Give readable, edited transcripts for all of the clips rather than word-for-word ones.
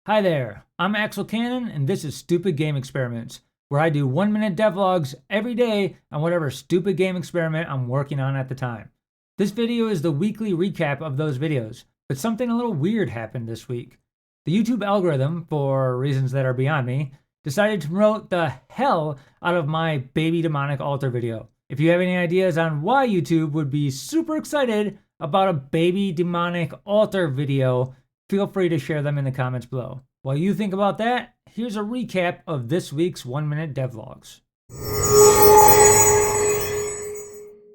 Hi there, I'm Axel Cannon, and this is Stupid Game Experiments, where I do 1 minute devlogs every day on whatever stupid game experiment I'm working on at the time. This video is the weekly recap of those videos, but something a little weird happened this week. The YouTube algorithm, for reasons that are beyond me, decided to promote the hell out of my baby demonic altar video. If you have any ideas on why YouTube would be super excited about a baby demonic altar video, feel free to share them in the comments below. While you think about that, here's a recap of this week's 1 Minute Devlogs.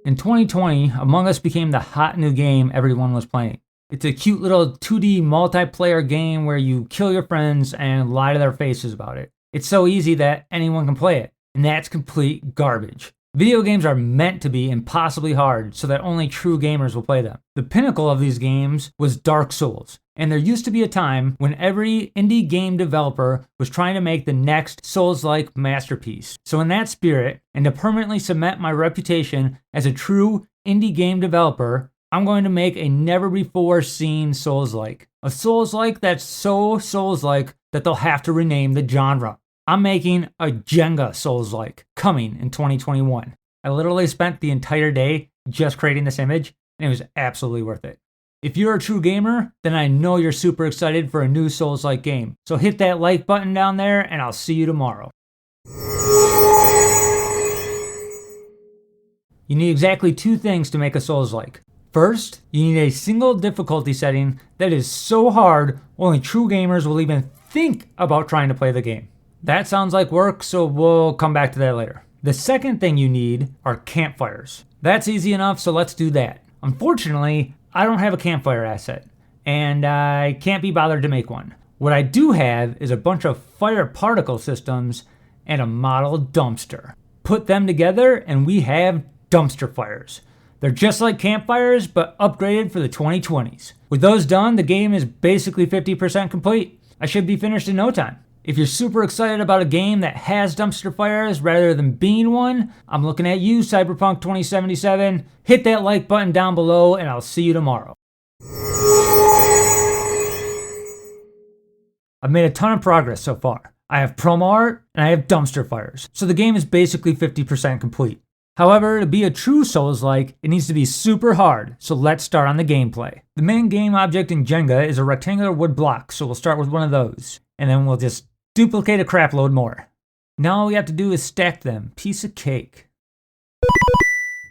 In 2020, Among Us became the hot new game everyone was playing. It's a cute little 2D multiplayer game where you kill your friends and lie to their faces about it. It's so easy that anyone can play it, and that's complete garbage. Video games are meant to be impossibly hard so that only true gamers will play them. The pinnacle of these games was Dark Souls, and there used to be a time when every indie game developer was trying to make the next Souls-like masterpiece. So in that spirit, and to permanently cement my reputation as a true indie game developer, I'm going to make a never-before-seen Souls-like. A Souls-like that's so Souls-like that they'll have to rename the genre. I'm making a Jenga Souls-like, coming in 2021. I literally spent the entire day just creating this image, and it was absolutely worth it. If you're a true gamer, then I know you're super excited for a new Souls-like game. So hit that like button down there, and I'll see you tomorrow. You need exactly two things to make a Souls-like. First, you need a single difficulty setting that is so hard, only true gamers will even think about trying to play the game. That sounds like work, so we'll come back to that later. The second thing you need are campfires. That's easy enough, so let's do that. Unfortunately, I don't have a campfire asset, and I can't be bothered to make one. What I do have is a bunch of fire particle systems and a model dumpster. Put them together and we have dumpster fires. They're just like campfires, but upgraded for the 2020s. With those done, the game is basically 50% complete. I should be finished in no time. If you're super excited about a game that has dumpster fires rather than being one, I'm looking at you, Cyberpunk 2077. Hit that like button down below, and I'll see you tomorrow. I've made a ton of progress so far. I have promo art, and I have dumpster fires, so the game is basically 50% complete. However, to be a true Souls-like, it needs to be super hard, so let's start on the gameplay. The main game object in Jenga is a rectangular wood block, so we'll start with one of those, and then we'll just duplicate a crap load more. Now all we have to do is stack them. Piece of cake.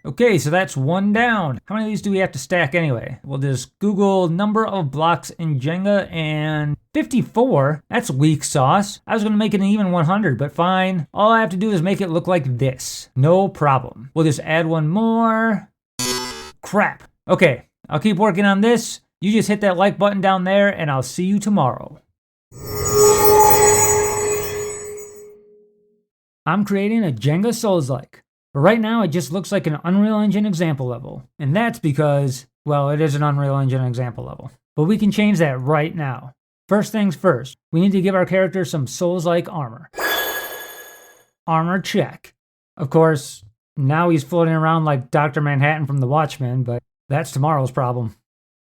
Okay, so that's one down. How many of these do we have to stack anyway? We'll just Google number of blocks in Jenga, and 54? That's weak sauce. I was going to make it an even 100, but fine. All I have to do is make it look like this. No problem. We'll just add one more. Crap. Okay, I'll keep working on this. You just hit that like button down there, and I'll see you tomorrow. I'm creating a Jenga Souls-like. But right now, it just looks like an Unreal Engine example level. And that's because, well, it is an Unreal Engine example level. But we can change that right now. First things first, we need to give our character some Souls-like armor. Armor check. Of course, now he's floating around like Dr. Manhattan from The Watchmen, but that's tomorrow's problem.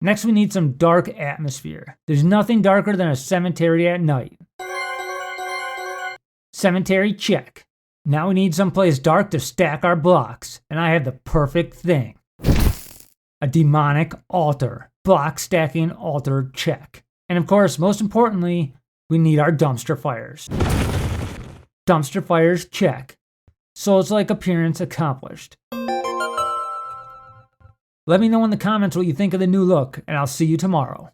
Next, we need some dark atmosphere. There's nothing darker than a cemetery at night. Cemetery check. Now we need someplace dark to stack our blocks, and I have the perfect thing. A demonic altar. Block stacking altar check. And of course, most importantly, we need our dumpster fires. Dumpster fires check. Souls-like appearance accomplished. Let me know in the comments what you think of the new look, and I'll see you tomorrow.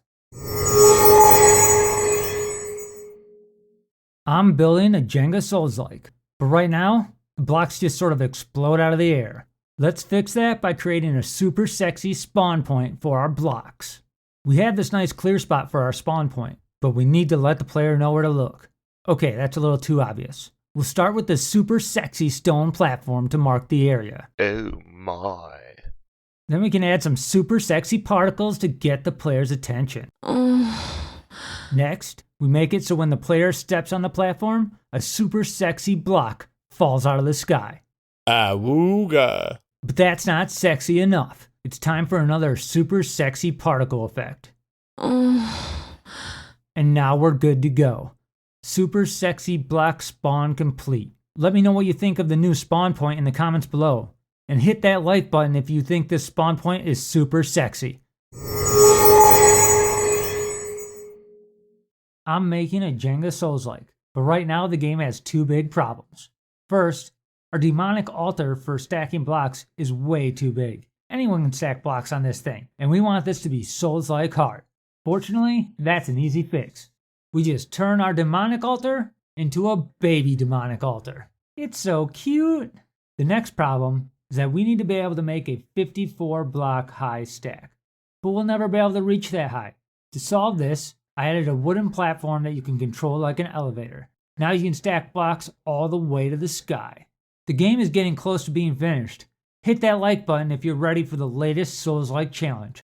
I'm building a Jenga Souls-like. But right now, the blocks just sort of explode out of the air. Let's fix that by creating a super sexy spawn point for our blocks. We have this nice clear spot for our spawn point, but we need to let the player know where to look. Okay, that's a little too obvious. We'll start with the super sexy stone platform to mark the area. Oh my. Then we can add some super sexy particles to get the player's attention. Next, we make it so when the player steps on the platform, a super sexy block falls out of the sky. Awooga. But that's not sexy enough. It's time for another super sexy particle effect. And now we're good to go. Super sexy block spawn complete. Let me know what you think of the new spawn point in the comments below. And hit that like button if you think this spawn point is super sexy. I'm making a Jenga Souls-like, but right now the game has two big problems. First, our demonic altar for stacking blocks is way too big. Anyone can stack blocks on this thing, and we want this to be Souls-like hard. Fortunately, that's an easy fix. We just turn our demonic altar into a baby demonic altar. It's so cute! The next problem is that we need to be able to make a 54 block high stack, but we'll never be able to reach that high. To solve this, I added a wooden platform that you can control like an elevator. Now you can stack blocks all the way to the sky. The game is getting close to being finished. Hit that like button if you're ready for the latest Souls-like challenge.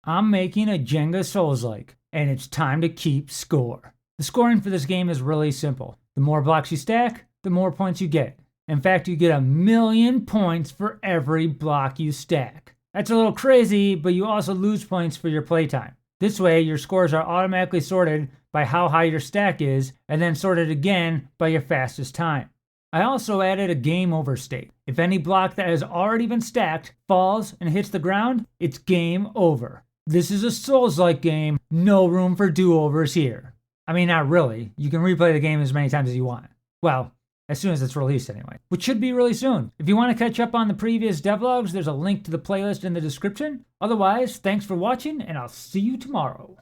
I'm making a Jenga Souls-like, and it's time to keep score. The scoring for this game is really simple. The more blocks you stack, the more points you get. In fact, you get 1,000,000 points for every block you stack. That's a little crazy, but you also lose points for your playtime. This way, your scores are automatically sorted by how high your stack is, and then sorted again by your fastest time. I also added a game over state. If any block that has already been stacked falls and hits the ground, it's game over. This is a Souls-like game, no room for do-overs here. I mean, not really. You can replay the game as many times as you want. Well, as soon as it's released anyway, which should be really soon. If you want to catch up on the previous devlogs, there's a link to the playlist in the description. Otherwise, thanks for watching, and I'll see you tomorrow.